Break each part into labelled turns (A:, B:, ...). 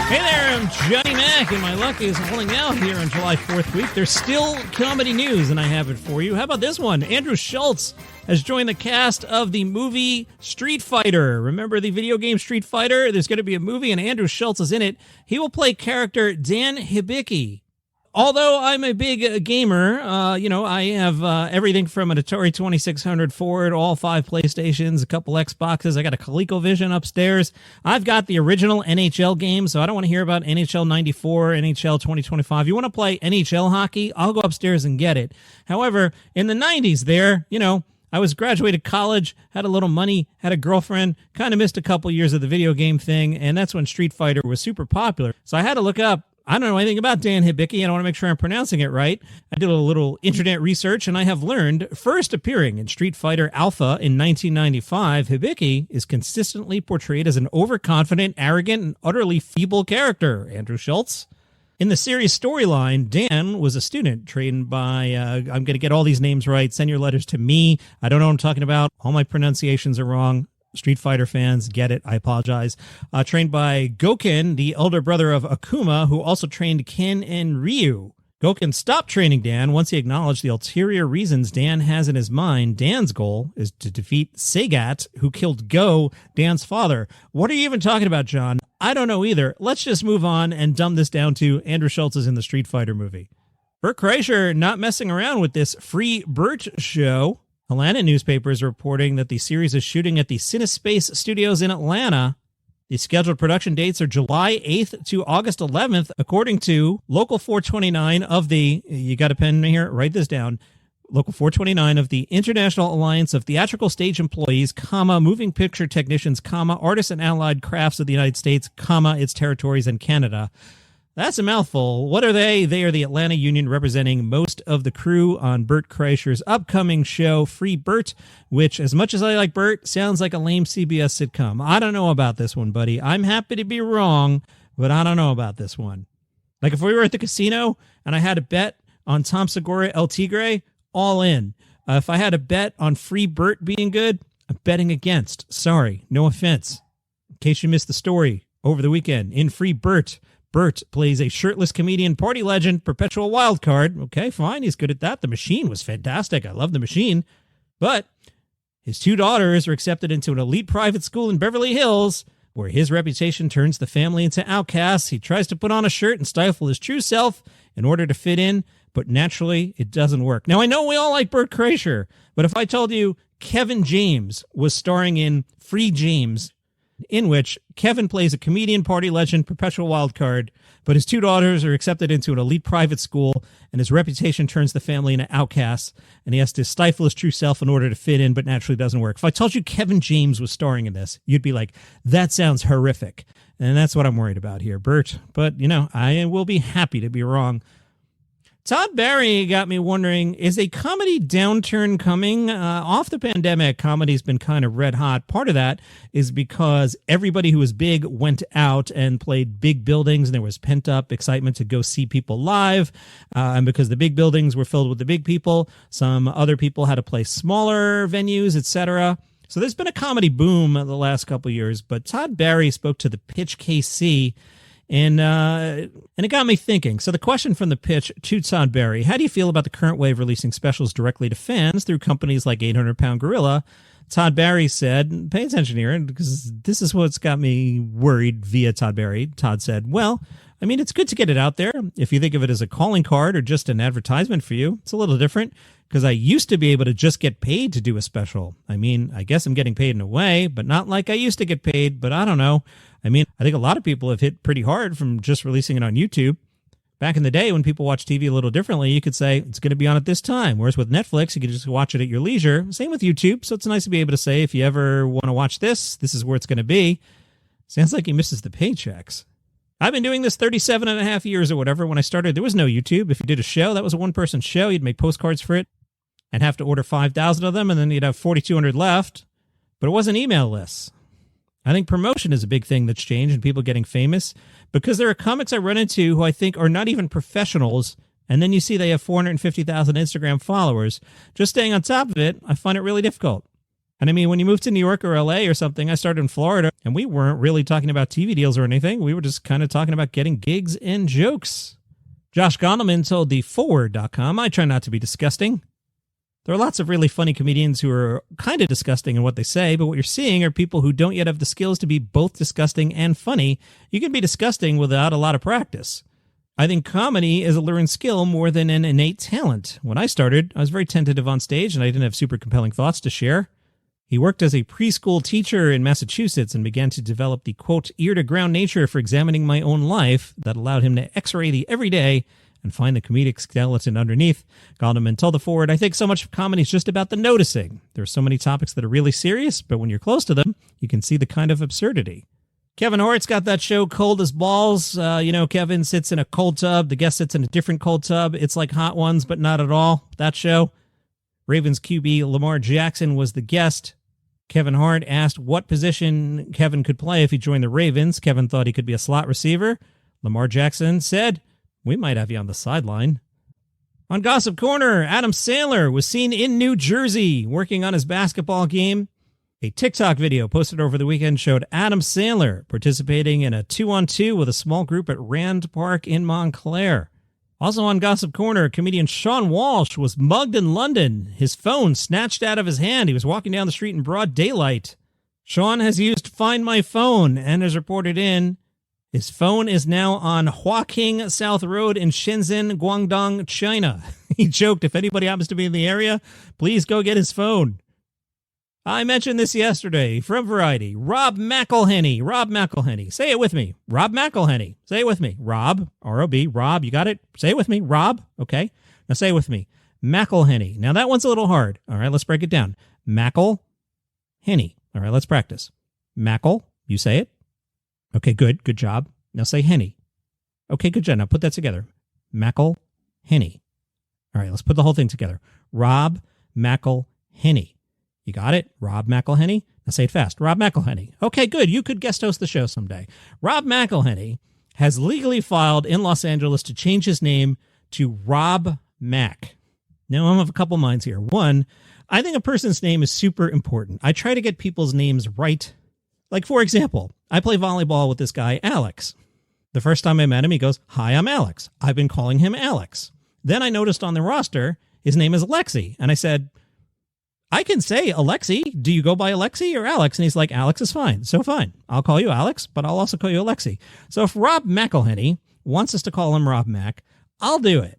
A: Hey there, I'm Johnny Mac, and my luck is holding out here on July 4th week. There's still comedy news, and I have it for you. How about this one? Andrew Schulz has joined the cast of the movie Street Fighter. Remember the video game Street Fighter? There's going to be a movie, and Andrew Schulz is in it. He will play character Dan Hibiki. Although I'm a big gamer, I have everything from an Atari 2600 Ford, all 5 PlayStations, a couple Xboxes. I got a ColecoVision upstairs. I've got the original NHL game, so I don't want to hear about NHL 94, NHL 2025. You want to play NHL hockey? I'll go upstairs and get it. However, in the 90s there, I was graduated college, had a little money, had a girlfriend, kind of missed a couple years of the video game thing, and that's when Street Fighter was super popular. So I had to look up. I don't know anything about Dan Hibiki, and I want to make sure I'm pronouncing it right. I did a little internet research, and I have learned, first appearing in Street Fighter Alpha in 1995, Hibiki is consistently portrayed as an overconfident, arrogant, and utterly feeble character. Andrew Schulz. In the series storyline, Dan was a student trained by, I'm going to get all these names right, send your letters to me. I don't know what I'm talking about. All my pronunciations are wrong. Street Fighter fans, get it. I apologize. Trained by Goken, the elder brother of Akuma, who also trained Ken and Ryu. Goken stopped training Dan once he acknowledged the ulterior reasons Dan has in his mind. Dan's goal is to defeat Sagat, who killed Go, Dan's father. What are you even talking about, John? I don't know either. Let's just move on and dumb this down to Andrew Schulz is in the Street Fighter movie. Bert Kreischer not messing around with this Free Bert show. Atlanta newspaper is reporting that the series is shooting at the Cinespace Studios in Atlanta. The scheduled production dates are July 8th to August 11th, according to Local 429 of the, you got a pen here, write this down, Local 429 of the International Alliance of Theatrical Stage Employees, Moving Picture Technicians, Artists and Allied Crafts of the United States, its territories, and Canada. That's a mouthful. What are they? They are the Atlanta Union representing most of the crew on Bert Kreischer's upcoming show, Free Bert, which, as much as I like Bert, sounds like a lame CBS sitcom. I don't know about this one, buddy. I'm happy to be wrong, but I don't know about this one. Like if we were at the casino and I had a bet on Tom Segura El Tigre, all in. If I had a bet on Free Bert being good, I'm betting against. Sorry, no offense. In case you missed the story over the weekend, in Free Bert, Bert plays a shirtless comedian party legend, perpetual wild card. Okay, fine, he's good at that. The Machine was fantastic. I love The Machine. But his 2 daughters are accepted into an elite private school in Beverly Hills, where his reputation turns the family into outcasts. He tries to put on a shirt and stifle his true self in order to fit in, but naturally, it doesn't work. Now, I know we all like Bert Kreischer, but if I told you Kevin James was starring in Free James, in which Kevin plays a comedian, party legend, perpetual wild card, but his 2 daughters are accepted into an elite private school, and his reputation turns the family into outcasts, and he has to stifle his true self in order to fit in, but naturally doesn't work. If I told you Kevin James was starring in this, you'd be like, that sounds horrific. And that's what I'm worried about here, Bert. But, I will be happy to be wrong. Todd Barry got me wondering, is a comedy downturn coming? Off the pandemic, comedy's been kind of red hot. Part of that is because everybody who was big went out and played big buildings, and there was pent-up excitement to go see people live. And because the big buildings were filled with the big people, some other people had to play smaller venues, etc. So there's been a comedy boom the last couple of years, but Todd Barry spoke to the Pitch KC, and it got me thinking. So the question from the Pitch to Todd Barry: how do you feel about the current way of releasing specials directly to fans through companies like 800 Pound Gorilla? Todd Barry said, pay attention here, because this is what's got me worried via Todd Barry. Todd said, well, I mean, it's good to get it out there. If you think of it as a calling card or just an advertisement for you, it's a little different, because I used to be able to just get paid to do a special. I mean, I guess I'm getting paid in a way, but not like I used to get paid, but I don't know. I mean, I think a lot of people have hit pretty hard from just releasing it on YouTube. Back in the day, when people watch TV a little differently, you could say it's going to be on at this time. Whereas with Netflix, you could just watch it at your leisure. Same with YouTube. So it's nice to be able to say, if you ever want to watch this, this is where it's going to be. Sounds like he misses the paychecks. I've been doing this 37 and a half years or whatever. When I started, there was no YouTube. If you did a show, that was a one-person show. You'd make postcards for it and have to order 5,000 of them, and then you'd have 4,200 left. But it wasn't email lists. I think promotion is a big thing that's changed and people getting famous, because there are comics I run into who I think are not even professionals, and then you see they have 450,000 Instagram followers. Just staying on top of it, I find it really difficult. And I mean, when you move to New York or LA or something, I started in Florida, and we weren't really talking about TV deals or anything. We were just kind of talking about getting gigs and jokes. Josh Gondleman told the Forward.com, I try not to be disgusting. There are lots of really funny comedians who are kind of disgusting in what they say, but what you're seeing are people who don't yet have the skills to be both disgusting and funny. You can be disgusting without a lot of practice. I think comedy is a learned skill more than an innate talent. When I started, I was very tentative on stage, and I didn't have super compelling thoughts to share. He worked as a preschool teacher in Massachusetts and began to develop the, quote, ear-to-ground nature for examining my own life that allowed him to x-ray the everyday and find the comedic skeleton underneath. Gondleman told the Forward, I think so much of comedy is just about the noticing. There are so many topics that are really serious, but when you're close to them, you can see the kind of absurdity. Kevin Hart's got that show Cold as Balls. Kevin sits in a cold tub. The guest sits in a different cold tub. It's like Hot Ones, but not at all. That show. Ravens QB Lamar Jackson was the guest. Kevin Hart asked what position Kevin could play if he joined the Ravens. Kevin thought he could be a slot receiver. Lamar Jackson said, we might have you on the sideline. On Gossip Corner, Adam Sandler was seen in New Jersey working on his basketball game. A TikTok video posted over the weekend showed Adam Sandler participating in a 2-on-2 with a small group at Rand Park in Montclair. Also on Gossip Corner, comedian Seann Walsh was mugged in London. His phone snatched out of his hand. He was walking down the street in broad daylight. Sean has used Find My Phone and has reported in. His phone is now on Huaqing South Road in Shenzhen, Guangdong, China. He joked, if anybody happens to be in the area, please go get his phone. I mentioned this yesterday from Variety. Rob McElhenney. Rob McElhenney. Say it with me. Rob McElhenney. Say it with me. Rob, R-O-B. Rob, you got it? Say it with me. Rob. Okay. Now say it with me. McElhenney. Now that one's a little hard. All right, let's break it down. McElhenney. All right, let's practice. Mackle. You say it. Okay, good. Good job. Now say Henny. Okay, good job. Now put that together. McElhenney. All right, let's put the whole thing together. Rob McElhenney. You got it? Rob McElhenney? Now say it fast. Rob McElhenney. Okay, good. You could guest host the show someday. Rob McElhenney has legally filed in Los Angeles to change his name to Rob Mac. Now, I'm of a couple minds here. One, I think a person's name is super important. I try to get people's names right. Like, for example, I play volleyball with this guy, Alex. The first time I met him, he goes, hi, I'm Alex. I've been calling him Alex. Then I noticed on the roster, his name is Alexi. And I said, I can say Alexi. Do you go by Alexi or Alex? And he's like, Alex is fine. So fine. I'll call you Alex, but I'll also call you Alexi. So if Rob McElhenney wants us to call him Rob Mac, I'll do it.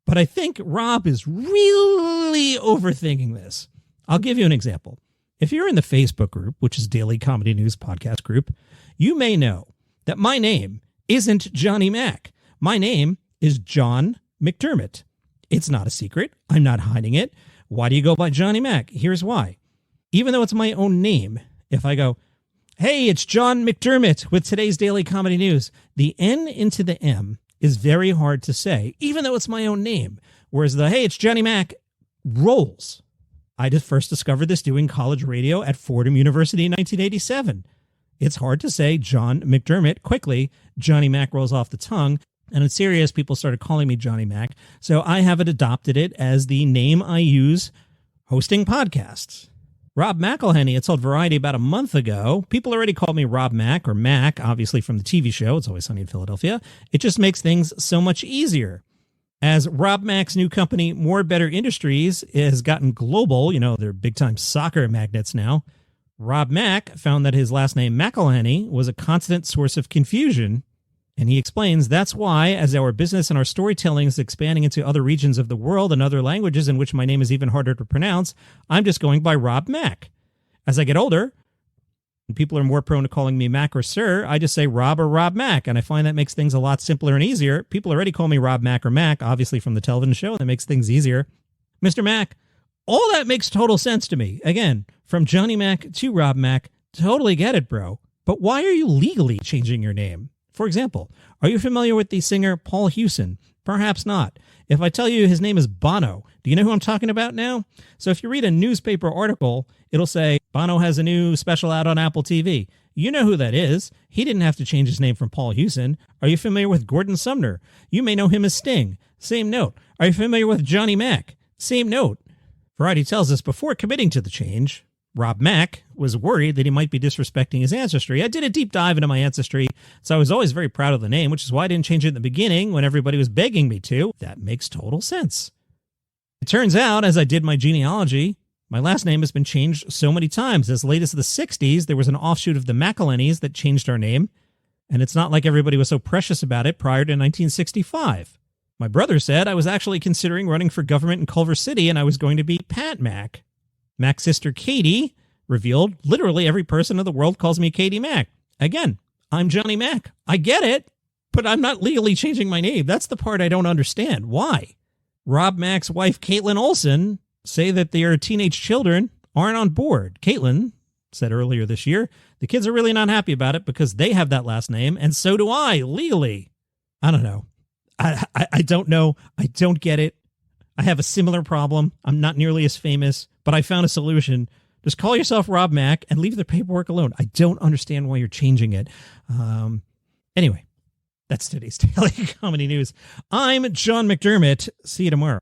A: But I think Rob is really overthinking this. I'll give you an example. If you're in the Facebook group, which is Daily Comedy News Podcast Group, you may know that my name isn't Johnny Mac. My name is John McDermott. It's not a secret. I'm not hiding it. Why do you go by Johnny Mac? Here's why. Even though it's my own name, if I go, hey, it's John McDermott with today's Daily Comedy News, the N into the M is very hard to say, even though it's my own name. Whereas the, hey, it's Johnny Mac rolls. I just first discovered this doing college radio at Fordham University in 1987. It's hard to say John McDermott quickly. Johnny Mac rolls off the tongue. And in Sirius, people started calling me Johnny Mac. So I haven't adopted it as the name I use hosting podcasts. Rob McElhenney had told Variety about a month ago. People already called me Rob Mac or Mac, obviously from the TV show. It's Always Sunny in Philadelphia. It just makes things so much easier. As Rob Mac's new company, More Better Industries, has gotten global, they're big-time soccer magnets now, Rob Mac found that his last name, McElhenney, was a constant source of confusion. And he explains that's why, as our business and our storytelling is expanding into other regions of the world and other languages in which my name is even harder to pronounce, I'm just going by Rob Mac. As I get older, and people are more prone to calling me Mac or Sir, I just say Rob or Rob Mac, and I find that makes things a lot simpler and easier. People already call me Rob Mac or Mac, obviously from the television show, and that makes things easier. Mr. Mac, all that makes total sense to me. Again, from Johnny Mac to Rob Mac, totally get it, bro. But why are you legally changing your name? For example, are you familiar with the singer Paul Hewson? Perhaps not. If I tell you his name is Bono, do you know who I'm talking about now? So if you read a newspaper article, it'll say, Bono has a new special out on Apple TV. You know who that is. He didn't have to change his name from Paul Hewson. Are you familiar with Gordon Sumner? You may know him as Sting. Same note. Are you familiar with Johnny Mac? Same note. Variety tells us before committing to the change, Rob Mack was worried that he might be disrespecting his ancestry. I did a deep dive into my ancestry, so I was always very proud of the name, which is why I didn't change it in the beginning when everybody was begging me to. That makes total sense. It turns out, as I did my genealogy, my last name has been changed so many times. As late as the 60s, there was an offshoot of the McElhenney's that changed our name, and it's not like everybody was so precious about it prior to 1965. My brother said I was actually considering running for government in Culver City, and I was going to be Pat Mack. Mac's sister Katie revealed literally every person in the world calls me Katie Mack. Again, I'm Johnny Mack. I get it, but I'm not legally changing my name. That's the part I don't understand. Why? Rob Mack's wife, Caitlin Olsen, say that their teenage children aren't on board. Caitlin said earlier this year, the kids are really not happy about it because they have that last name, and so do I, legally. I don't know. I don't know. I don't get it. I have a similar problem. I'm not nearly as famous, but I found a solution. Just call yourself Rob Mack and leave the paperwork alone. I don't understand why you're changing it. Anyway, that's today's Daily Comedy News. I'm John McDermott. See you tomorrow.